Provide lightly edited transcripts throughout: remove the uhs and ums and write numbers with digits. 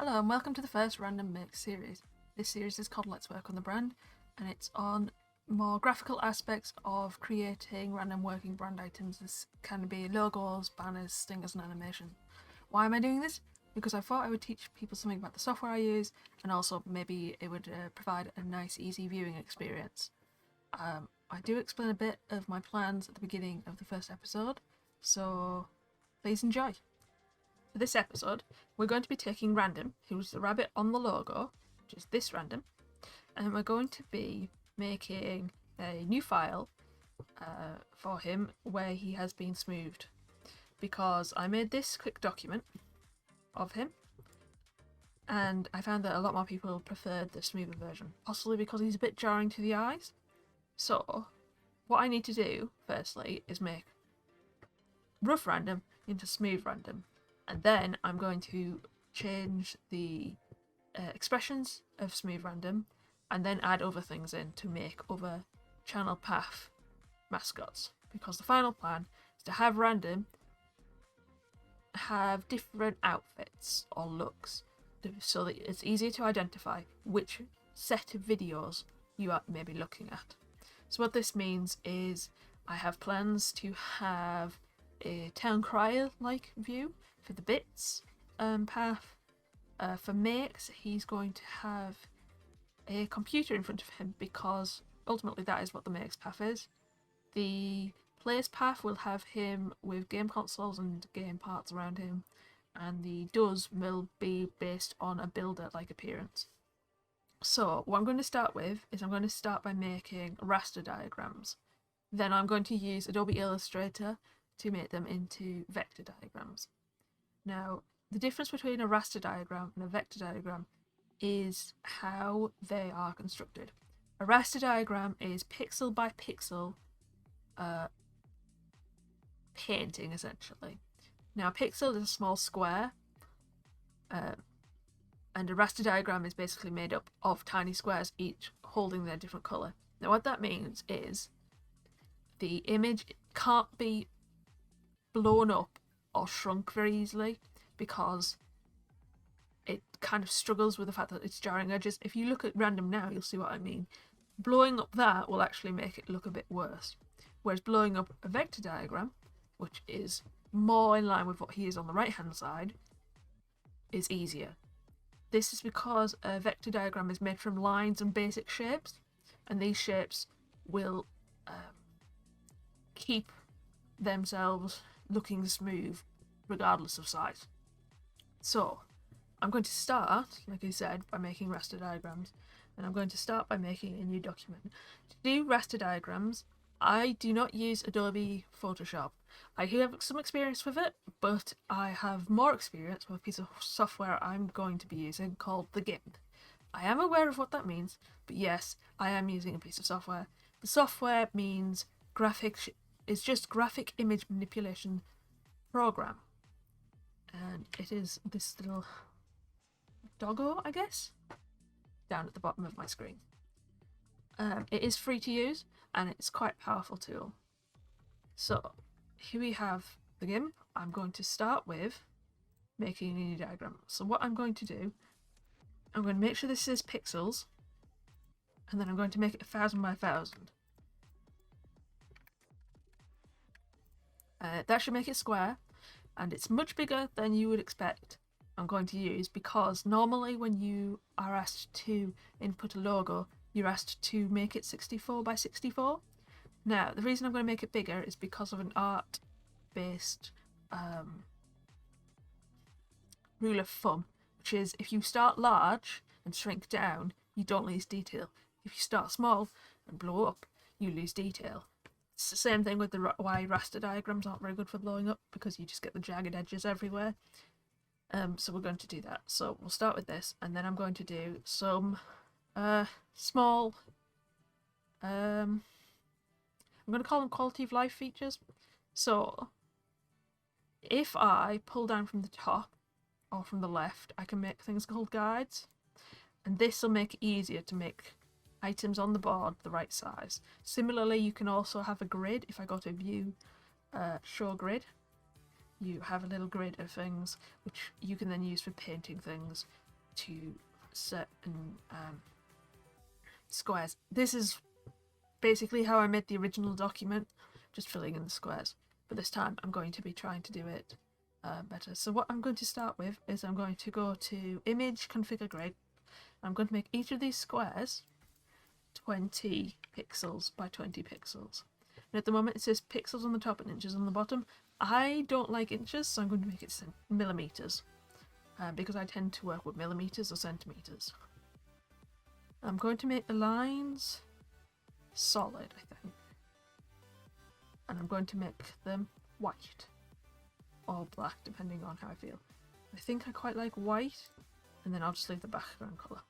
Hello and welcome to the first Random Make series. This series is called Let's Work on the Brand, and it's on more graphical aspects of creating random working brand items. This can be logos, banners, stingers and animation. Why am I doing this? Because I thought I would teach people something about the software I use, and also maybe it would provide a nice easy viewing experience. I do explain a bit of my plans at the beginning of the first episode, so please enjoy. For this episode, we're going to be taking Random, who's the rabbit on the logo, which is this Random, and we're going to be making a new file for him where he has been smoothed. Because I made this quick document of him, and I found that a lot more people preferred the smoother version, possibly because he's a bit jarring to the eyes. So, what I need to do, firstly, is make rough Random into smooth Random. And then I'm going to change the expressions of smooth random and then add other things in to make other channel path mascots, because the final plan is to have random have different outfits or looks so that it's easier to identify which set of videos you are maybe looking at. So what this means is I have plans to have a town crier like view for the bits path. For Makes, he's going to have a computer in front of him, because ultimately that is what the Makes path is. The Players path will have him with game consoles and game parts around him, and the Does will be based on a builder-like appearance. So what I'm going to start with is I'm going to start by making raster diagrams. Then I'm going to use Adobe Illustrator to make them into vector diagrams. Now, the difference between a raster diagram and a vector diagram is how they are constructed. A raster diagram is pixel by pixel painting, essentially. Now, a pixel is a small square, and a raster diagram is basically made up of tiny squares, each holding their different colour. Now, what that means is the image can't be blown up or shrunk very easily, because it kind of struggles with the fact that it's jarring edges. If you look at Random now, you'll see what I mean. Blowing up that will actually make it look a bit worse, whereas blowing up a vector diagram, which is more in line with what he is on the right hand side, is easier. This is because a vector diagram is made from lines and basic shapes, and these shapes will keep themselves looking smooth regardless of size. So I'm going to start, like I said, by making raster diagrams, and I'm going to start by making a new document. To do raster diagrams, I do not use Adobe Photoshop. I do have some experience with it, but I have more experience with a piece of software I'm going to be using called the GIMP. I am aware of what that means, but yes, I am using a piece of software. The software means it's just graphic image manipulation program, and it is this little doggo, I guess, down at the bottom of my screen. It is free to use, and it's quite a powerful tool. So here we have the GIMP. I'm going to start with making a new diagram. So what I'm going to do, I'm going to make sure this is pixels, and then I'm going to make it 1000 by 1000. That should make it square, and it's much bigger than you would expect I'm going to use, because normally when you are asked to input a logo, you're asked to make it 64 by 64. Now, the reason I'm going to make it bigger is because of an art-based rule of thumb, which is if you start large and shrink down, you don't lose detail. If you start small and blow up, you lose detail. It's the same thing with why raster diagrams aren't very good for blowing up, because you just get the jagged edges everywhere. So we're going to do that. So we'll start with this, and then I'm going to do some small, I'm going to call them quality of life features. So if I pull down from the top or from the left, I can make things called guides, and this will make it easier to make items on the board the right size. Similarly, you can also have a grid. If I go to view, show grid, you have a little grid of things which you can then use for painting things to certain squares. This is basically how I made the original document, just filling in the squares. But this time I'm going to be trying to do it better. So what I'm going to start with is I'm going to go to Image, Configure Grid. I'm going to make each of these squares 20 pixels by 20 pixels. And at the moment it says pixels on the top and inches on the bottom. I don't like inches, so I'm going to make it millimeters. Because I tend to work with millimeters or centimeters. I'm going to make the lines solid, I think. And I'm going to make them white or black, depending on how I feel. I think I quite like white, and then I'll just leave the background colour,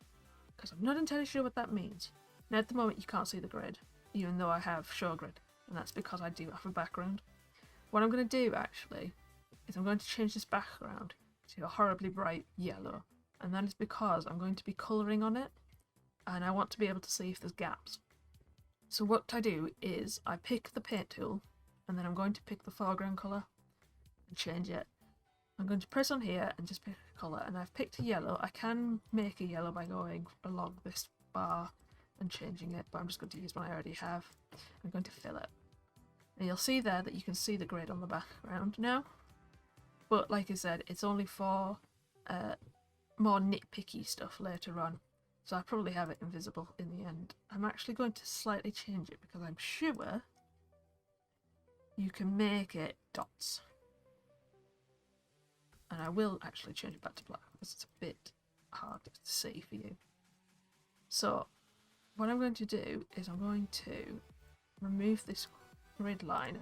because I'm not entirely sure what that means. Now at the moment you can't see the grid, even though I have show grid, and that's because I do have a background. What I'm going to do actually is I'm going to change this background to a horribly bright yellow, and that is because I'm going to be colouring on it, and I want to be able to see if there's gaps. So what I do is I pick the paint tool, and then I'm going to pick the foreground colour and change it. I'm going to press on here and just pick a colour, and I've picked a yellow. I can make a yellow by going along this bar and changing it, but I'm just going to use one I already have. I'm going to fill it. And you'll see there that you can see the grid on the background now. But like I said, it's only for more nitpicky stuff later on. So I'll probably have it invisible in the end. I'm actually going to slightly change it because I'm sure you can make it dots. And I will actually change it back to black because it's a bit hard to see for you. So what I'm going to do is I'm going to remove this grid line.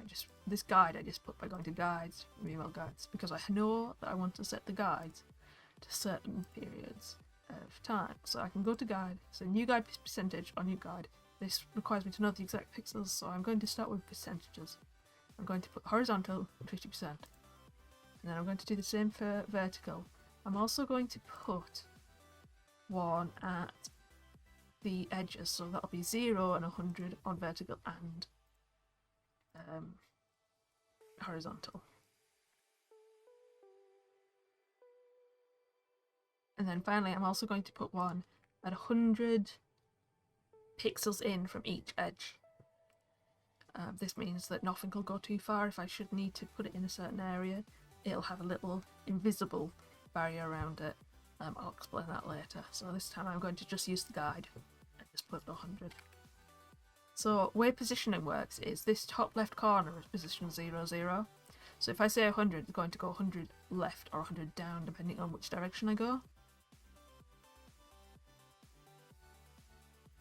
This guide I just put by going to guides, remove all guides, because I know that I want to set the guides to certain periods of time. So I can go to guide, so new guide percentage or new guide. This requires me to know the exact pixels, so I'm going to start with percentages. I'm going to put horizontal 50%, and then I'm going to do the same for vertical. I'm also going to put one at the edges, so that'll be 0 and 100 on vertical and horizontal. And then finally I'm also going to put one at 100 pixels in from each edge. This means that nothing will go too far. If I should need to put it in a certain area, it'll have a little invisible barrier around it. I'll explain that later. So this time I'm going to just use the guide and just put 100. So the way positioning works is this top left corner is position 0, 0. So if I say 100, it's going to go 100 left or 100 down depending on which direction I go.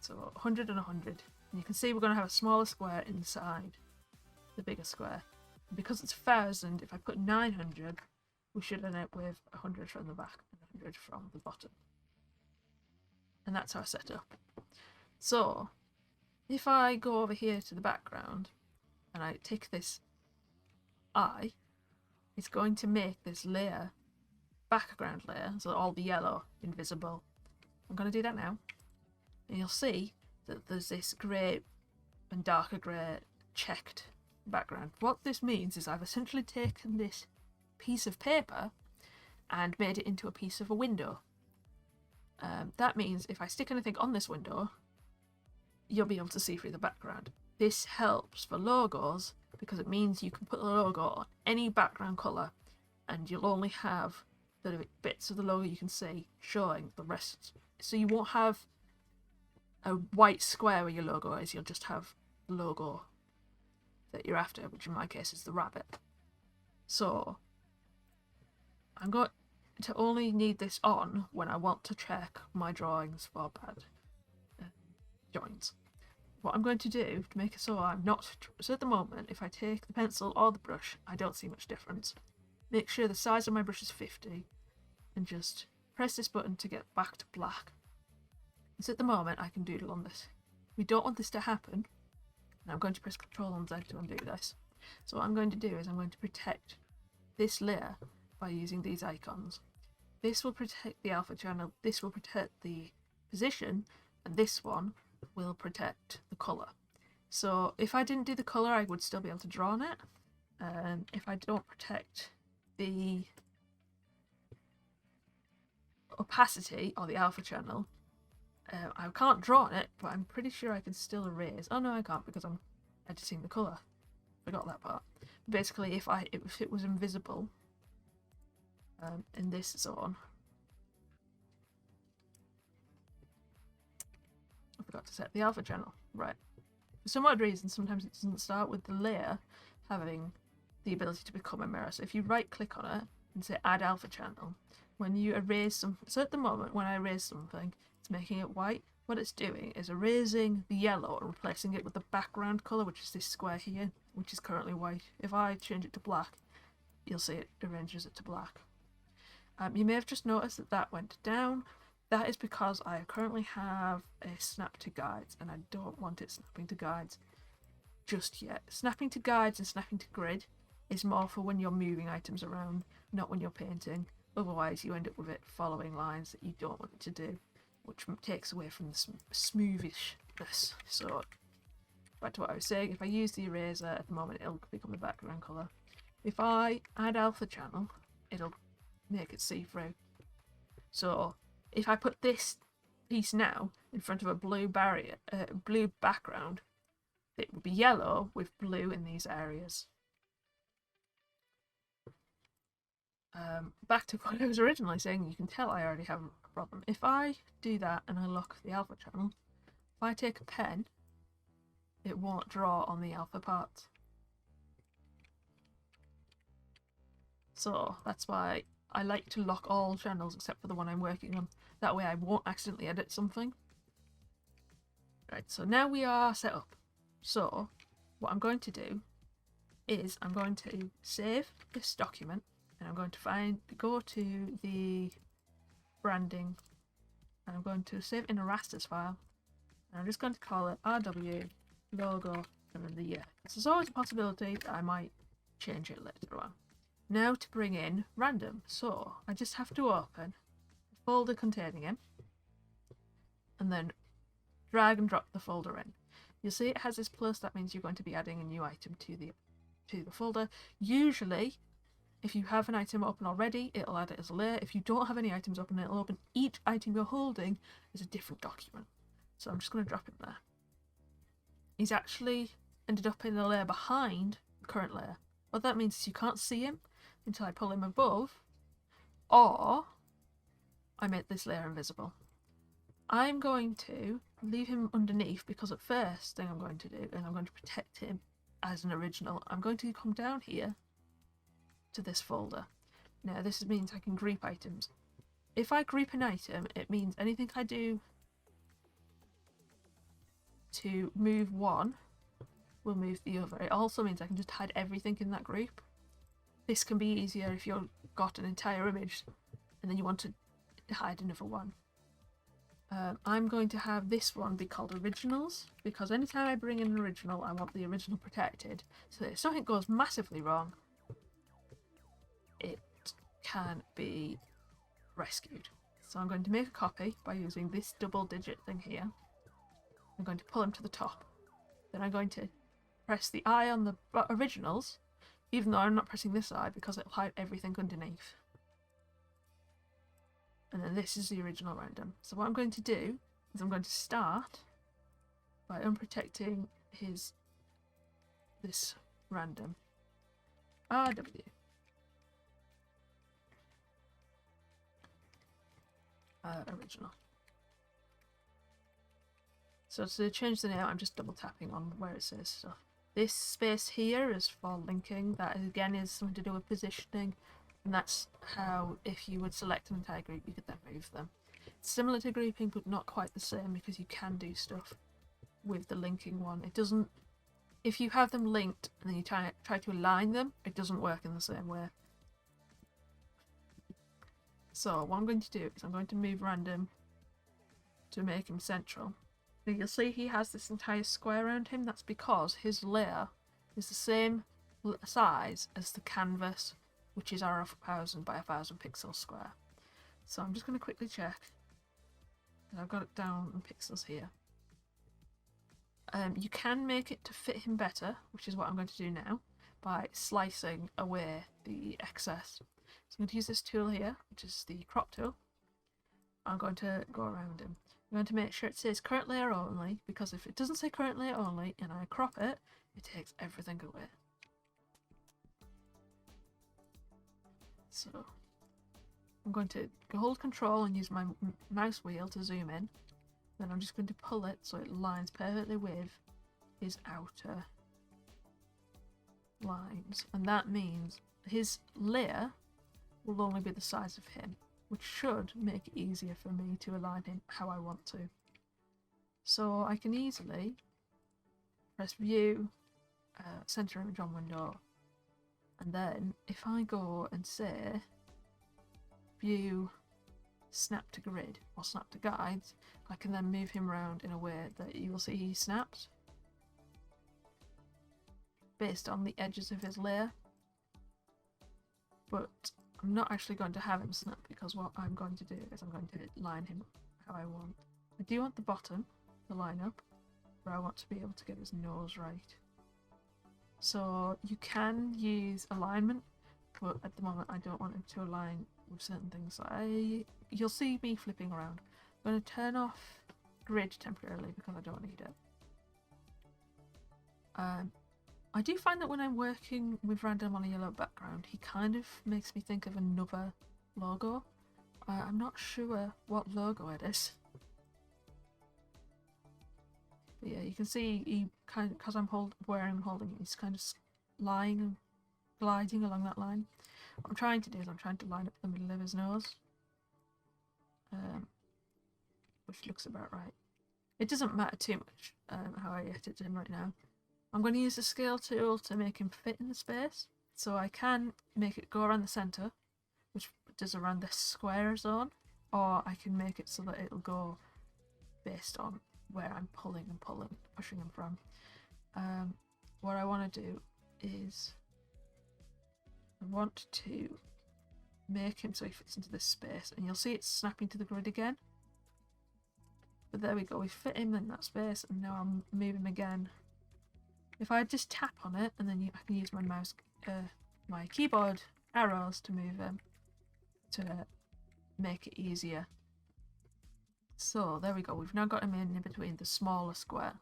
So 100 and 100. And you can see we're going to have a smaller square inside the bigger square. And because it's 1000, if I put 900, we should end up with 100 from the back and 100 from the bottom. And that's our setup. So if I go over here to the background and I take this eye, it's going to make this layer, background layer, so all the yellow invisible. I'm going to do that now. And you'll see that there's this grey and darker grey checked background. What this means is I've essentially taken this piece of paper and made it into a piece of a window. That means if I stick anything on this window, you'll be able to see through the background. This helps for logos because it means you can put the logo on any background colour and you'll only have the bits of the logo you can see showing the rest. So you won't have a white square where your logo is, you'll just have the logo that you're after, which in my case is the rabbit. So I'm going to only need this on when I want to check my drawings for bad joints. What I'm going to do to make it so I'm not, so at the moment if I take the pencil or the brush I don't see much difference. Make sure the size of my brush is 50 and just press this button to get back to black. So at the moment I can doodle on this. We don't want this to happen, and I'm going to press Ctrl and Z to undo this. So what I'm going to do is I'm going to protect this layer by using these icons. This will protect the alpha channel, this will protect the position, and this one will protect the colour. So if I didn't do the colour I would still be able to draw on it. If I don't protect the opacity, or the alpha channel, I can't draw on it, but I'm pretty sure I can still erase. Oh no, I can't because I'm editing the colour. Forgot that part. Basically, if it was invisible in this zone, I forgot to set the alpha channel. Right. For some odd reason, sometimes it doesn't start with the layer having the ability to become a mirror. So if you right click on it and say add alpha channel, when you erase something, so at the moment when I erase something, it's making it white. What it's doing is erasing the yellow and replacing it with the background colour, which is this square here, which is currently white. If I change it to black, you'll see it arranges it to black. You may have just noticed that that went down. That is because I currently have a snap to guides, and I don't want it snapping to guides just yet. Snapping to guides and snapping to grid is more for when you're moving items around, not when you're painting. Otherwise, you end up with it following lines that you don't want it to do, which takes away from the smoothishness. So, back to what I was saying, if I use the eraser at the moment, it'll become the background colour. If I add alpha channel, it'll make it see-through. So, if I put this piece now in front of a blue background, it would be yellow with blue in these areas. Back to what I was originally saying, you can tell I already have a problem. If I do that and I lock the alpha channel, if I take a pen, it won't draw on the alpha parts. So that's why I like to lock all channels except for the one I'm working on. That way I won't accidentally edit something. Right, so now we are set up. So what I'm going to do is I'm going to save this document, and I'm going to go to the branding, and I'm going to save in a rasters file, and I'm just going to call it RW logo and then the year. So there's always a possibility that I might change it later on. Now to bring in random, so I just have to open a folder containing him and then drag and drop the folder in. You'll see it has this plus, that means you're going to be adding a new item to the folder. Usually, if you have an item open already, it'll add it as a layer. If you don't have any items open, it'll open each item you're holding as a different document. So I'm just going to drop him there. He's actually ended up in a layer behind the current layer. What that means is you can't see him until I pull him above, or I make this layer invisible. I'm going to leave him underneath because the first thing I'm going to do is I'm going to protect him as an original. I'm going to come down here to this folder. Now this means I can group items. If I group an item, it means anything I do to move one will move the other. It also means I can just hide everything in that group. This can be easier if you've got an entire image and then you want to hide another one. I'm going to have this one be called originals, because anytime I bring in an original, I want the original protected, so that if something goes massively wrong, it can be rescued. So I'm going to make a copy by using this double digit thing here. I'm going to pull him to the top. Then I'm going to press the I on the originals, even though I'm not pressing this I, because it'll hide everything underneath. And then this is the original random. So what I'm going to do is I'm going to start by unprotecting this random RW. Original. So to change the name, I'm just double tapping on where it says stuff. This space here is for linking. That again is something to do with positioning, and that's how, if you would select an entire group, you could then move them. It's similar to grouping, but not quite the same, because you can do stuff with the linking one. It doesn't. If you have them linked and then you try to align them, it doesn't work in the same way. So what I'm going to do is I'm going to move random to make him central. Now you'll see he has this entire square around him. That's because his layer is the same size as the canvas, which is our 1000 by 1000 pixel square. So I'm just going to quickly check that I've got it down in pixels here. You can make it to fit him better, which is what I'm going to do now, by slicing away the excess. So I'm going to use this tool here, which is the crop tool. I'm going to go around him. I'm going to make sure it says current layer only, because if it doesn't say current layer only and I crop it, it takes everything away. So I'm going to hold control and use my mouse wheel to zoom in. Then I'm just going to pull it so it lines perfectly with his outer lines. And that means his layer will only be the size of him, which should make it easier for me to align him how I want to. So I can easily press view, center image on window, and then if I go and say view snap to grid or snap to guides, I can then move him around in a way that you will see he snaps based on the edges of his layer. But I'm not actually going to have him snap, because what I'm going to do is I'm going to line him how I want. I do want the bottom to line up, but I want to be able to get his nose right. So you can use alignment, but at the moment I don't want him to align with certain things. So you'll see me flipping around. I'm going to turn off grid temporarily because I don't need it. I do find that when I'm working with random on a yellow background, he kind of makes me think of another logo. I'm not sure what logo it is. But yeah, you can see he kind of, because I'm holding it, he's kind of lying and gliding along that line. What I'm trying to do is I'm trying to line up the middle of his nose, which looks about right. It doesn't matter too much how I edit him right now. I'm going to use the scale tool to make him fit in the space, so I can make it go around the centre, which does around this square zone, or I can make it so that it'll go based on where I'm pushing him from. What I want to do is I want to make him so he fits into this space, and you'll see it's snapping to the grid again. But there we go, we fit him in that space, and now I'm moving him again. If I just tap on it, and then I can use my mouse, my keyboard arrows to move him to make it easier. So there we go, we've now got him in between the smaller square.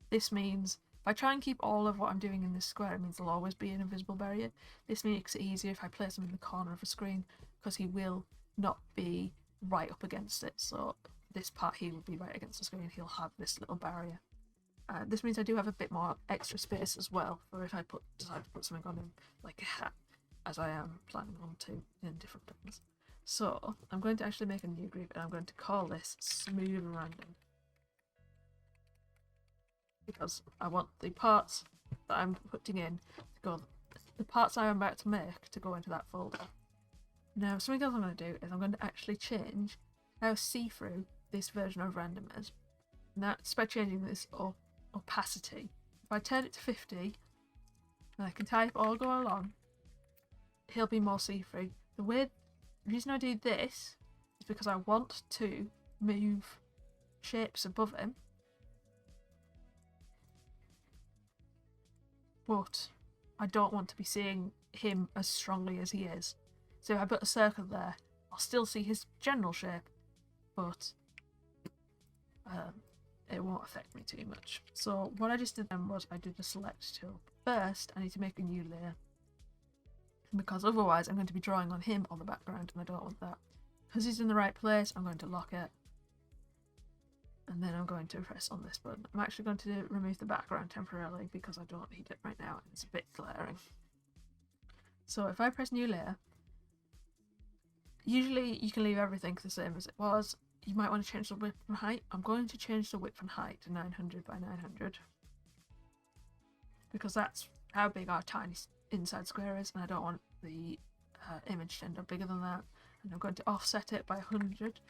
This means if I try and keep all of what I'm doing in this square, it means there'll always be an invisible barrier. This makes it easier if I place him in the corner of a screen, because he will not be right up against it. So this part he will be right against the screen, he'll have this little barrier. This means I do have a bit more extra space as well for if I decide to put something on him, like a hat, as I am planning on to in different things. So I'm going to actually make a new group, and I'm going to call this Smooth Random, because I want the parts that I'm putting in to go, the parts I am about to make to go into that folder. Now something else I'm going to do is I'm going to actually change how see-through this version of Random is. And that's by changing this opacity. If I turn it to 50, and I can type or go along, he'll be more see-through. The reason I do this is because I want to move shapes above him, but I don't want to be seeing him as strongly as he is. So if I put a circle there, I'll still see his general shape, but it won't affect me too much. So what I just did then was I did the select tool. First, I need to make a new layer, because otherwise I'm going to be drawing on him on the background, and I don't want that. Because he's in the right place, I'm going to lock it, and then I'm going to press on this button. I'm actually going to remove the background temporarily because I don't need it right now, it's a bit glaring. So if I press new layer, usually you can leave everything the same as it was. You might want to change the width and height. I'm going to change the width and height to 900 by 900, because that's how big our tiny inside square is, and I don't want the image to end up bigger than that. And I'm going to offset it by 100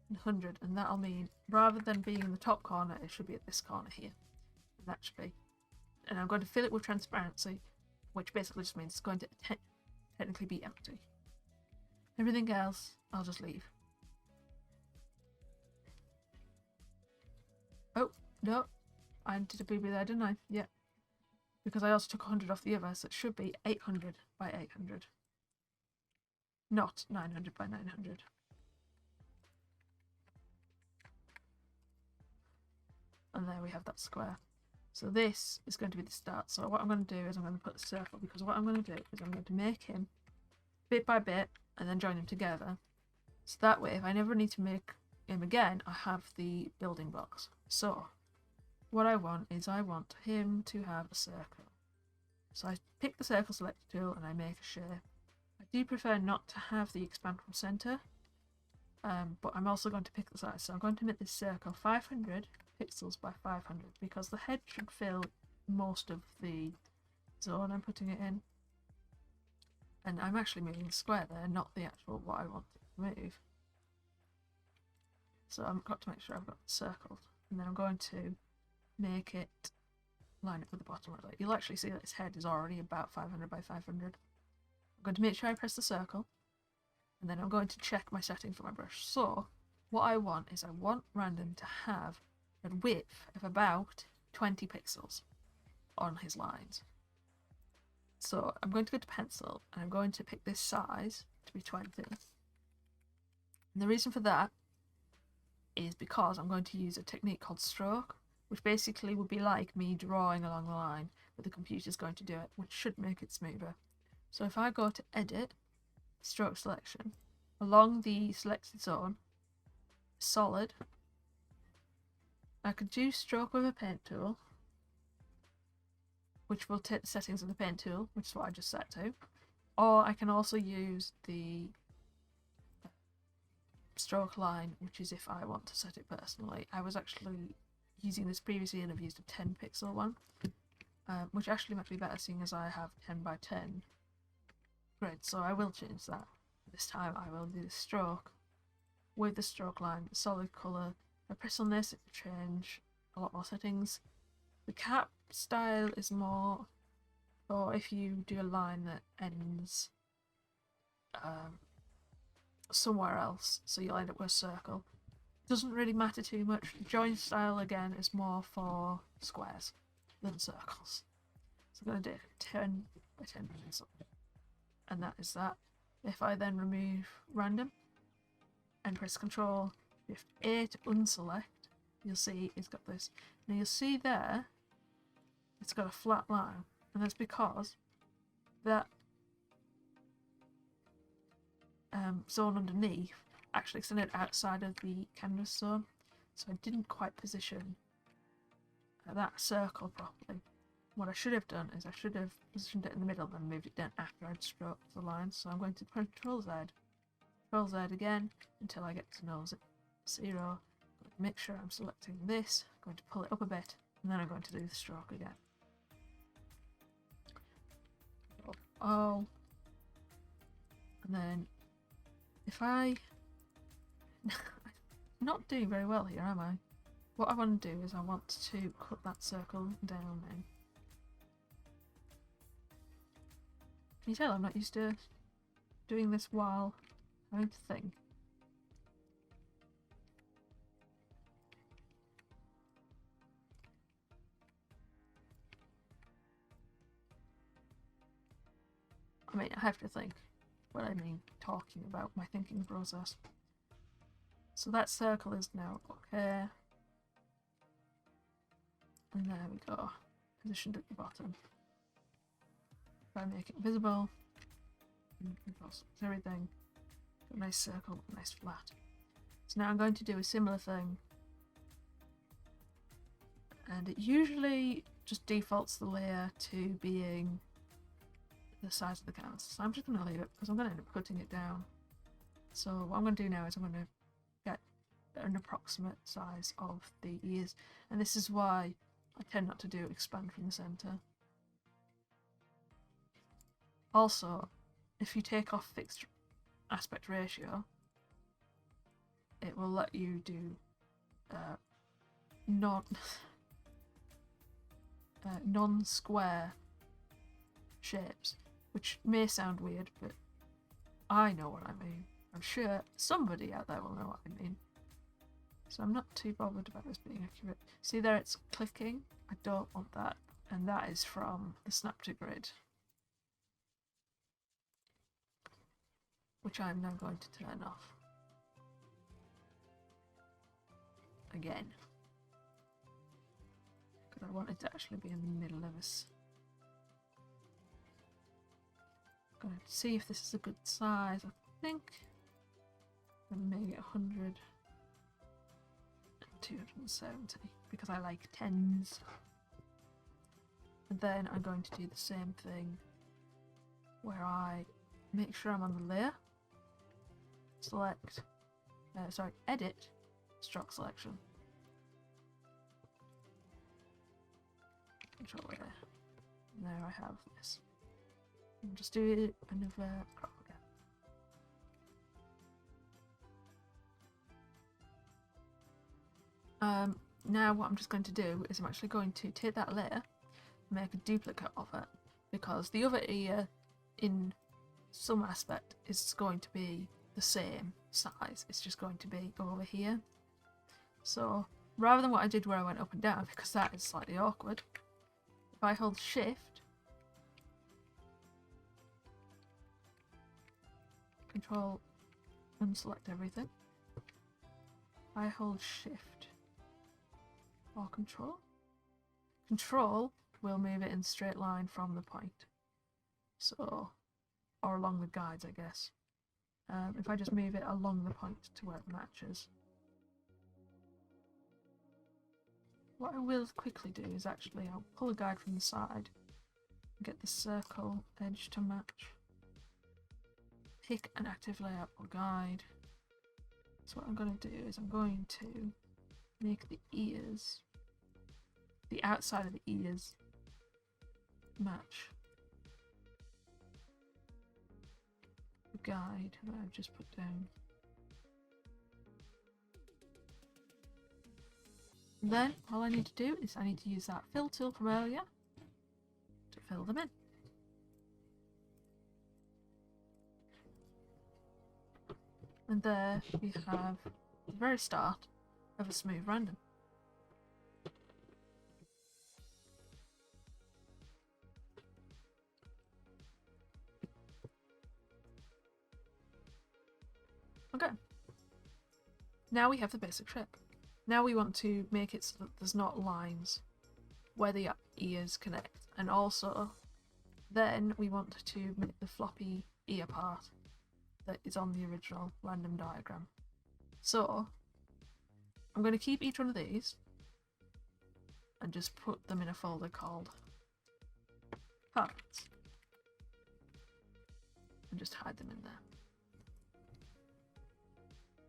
and 100, and that'll mean rather than being in the top corner, it should be at this corner here. And that should be. And I'm going to fill it with transparency, which basically just means it's going to technically be empty. Everything else, I'll just leave. Oh, no, I did a BB there, didn't I? Yeah. Because I also took 100 off the other, so it should be 800 by 800. Not 900 by 900. and there we have that square. So this is going to be the start. So what I'm going to do is I'm going to put the circle, because what I'm going to do is I'm going to make him bit by bit and then join them together. So that way, if I never need to make him again, I have the building blocks. So what I want is I want him to have a circle. So I pick the circle selector tool and I make a shape. I do prefer not to have the expand from center, but I'm also going to pick the size. So I'm going to make this circle 500 pixels by 500 because the head should fill most of the zone I'm putting it in. And I'm actually moving the square there, not the actual what I want to move. So I've got to make sure I've got it circled, and then I'm going to make it line up with the bottom of it. You'll actually see that its head is already about 500 by 500. I'm going to make sure I press the circle, and then I'm going to check my settings for my brush. So what I want is I want random to have a width of about 20 pixels on his lines. So I'm going to go to pencil and I'm going to pick this size to be 20. And the reason for that is because I'm going to use a technique called stroke, which basically would be like me drawing along the line, but the computer's going to do it, which should make it smoother. So if I go to edit, stroke selection, along the selected zone, solid, I could do stroke with a paint tool, which will take the settings of the paint tool, which is what I just set to, or I can also use the stroke line, which is if I want to set it personally. I was actually using this previously and I've used a 10 pixel one, which actually might be better seeing as I have 10 by 10 grid, so I will change that. This time I will do the stroke with the stroke line, solid colour. If I press on this, it will change a lot more settings. The cap style is more for if you do a line that ends somewhere else, so you'll end up with a circle. Doesn't really matter too much. The join style again is more for squares than circles. So I'm going to do 10 by 10 pencil, and that is that. If I then remove random and press Control Shift A to unselect, you'll see it's got this. Now you'll see there it's got a flat line, and that's because that zone underneath actually extended outside of the canvas zone, so I didn't quite position that circle properly. What I should have done is I should have positioned it in the middle and then moved it down after I'd stroked the line. So I'm going to Control Z again until I get to 0. Make sure I'm selecting this, I'm going to pull it up a bit, and then I'm going to do the stroke again. Oh, and then if I'm not doing very well here, am I? What I want to do is I want to cut that circle down then. Can you tell I'm not used to doing this while having to think? I mean, I have to think what I mean talking about my thinking process. So that circle is now okay. And there we go, positioned at the bottom. If I make it visible, everything, a nice circle, a nice flat. So now I'm going to do a similar thing, and it usually just defaults the layer to being the size of the canvas. So I'm just going to leave it because I'm going to end up cutting it down. So what I'm going to do now is I'm going to get an approximate size of the ears, and this is why I tend not to do expand from the center. Also, if you take off fixed aspect ratio, it will let you do non-square shapes, which may sound weird, but I know what I mean. I'm sure somebody out there will know what I mean. So I'm not too bothered about this being accurate. See there, it's clicking. I don't want that, and that is from the snap to grid, which I'm now going to turn off again. because I want it to actually be in the middle of this. I'm going to see if this is a good size. I think I'm going to make it 100 and 270 because I like tens. And then I'm going to do the same thing where I make sure I'm on the layer, select, edit, stroke selection. Control A. And there I have this. And just do it another crop again. Now what I'm just going to do is I'm actually going to take that layer, make a duplicate of it, because the other ear in some aspect is going to be the same size. It's just going to be over here. So rather than what I did where I went up and down, because that is slightly awkward, if I hold shift, control and select everything, I hold shift or control will move it in a straight line from the point. So, or along the guides, I guess. If I just move it along the point to where it matches. What I will quickly do is actually I'll pull a guide from the side and get the circle edge to match. Pick an active layout or guide. So what I'm going to do is I'm going to make the ears, the outside of the ears, match the guide that I've just put down. And then all I need to do is I need to use that fill tool from earlier to fill them in. And there we have the very start of a smooth random. Okay. Now we have the basic shape. Now we want to make it so that there's not lines where the ears connect. And also, then we want to make the floppy ear part that is on the original random diagram. So, I'm going to keep each one of these and just put them in a folder called parts. And just hide them in there.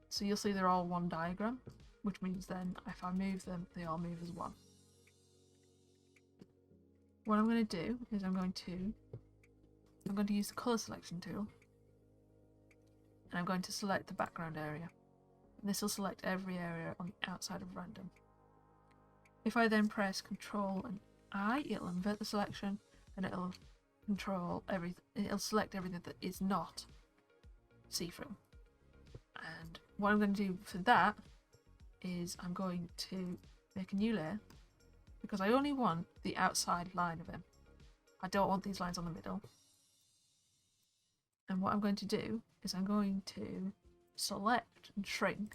So you'll see they're all one diagram, which means then if I move them, they all move as one. What I'm going to do is I'm going to use the color selection tool, and I'm going to select the background area. And this will select every area on the outside of random. If I then press Control and I, it'll invert the selection, and it'll select everything that is not see-through. And what I'm going to do for that is I'm going to make a new layer, because I only want the outside line of him. I don't want these lines on the middle. And what I'm going to do is I'm going to select and shrink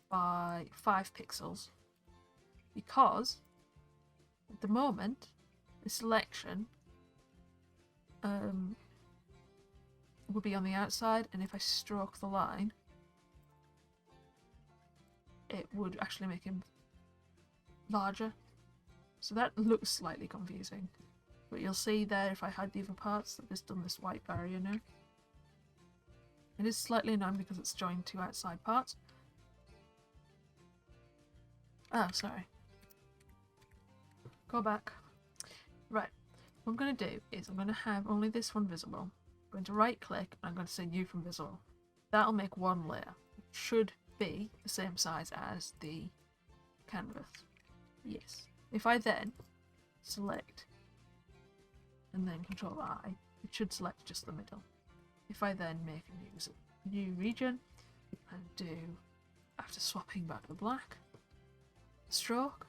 by 5 pixels, because at the moment the selection will be on the outside, and if I stroke the line it would actually make him larger. So that looks slightly confusing, but you'll see there if I hide the other parts that it's done this white barrier now. It is slightly annoying because it's joined 2 outside parts. Oh, sorry. Go back. Right, what I'm going to do is I'm going to have only this one visible. I'm going to right click and I'm going to say new from visible. That'll make one layer. It should be the same size as the canvas. Yes. If I then select and then Control I, it should select just the middle. If I then make a new region and do, after swapping back the black, stroke,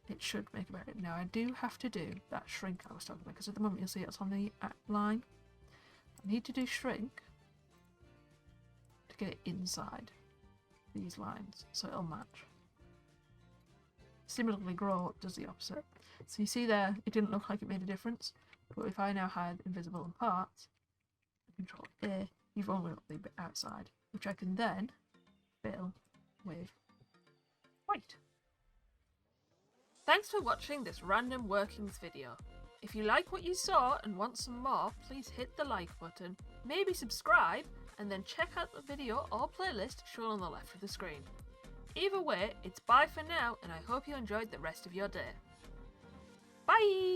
it should make a barrier. Now I do have to do that shrink I was talking about, because at the moment you'll see it's on the line. I need to do shrink to get it inside these lines so it'll match. similarly grow does the opposite. So you see there, it didn't look like it made a difference, but if I now hide invisible and parts, Control A, you've only got the bit outside, which I can then fill with white. Thanks for watching this random workings video. If you like what you saw and want some more, please hit the like button, maybe subscribe, and then check out the video or playlist shown on the left of the screen. Either way, it's bye for now, and I hope you enjoyed the rest of your day. Bye!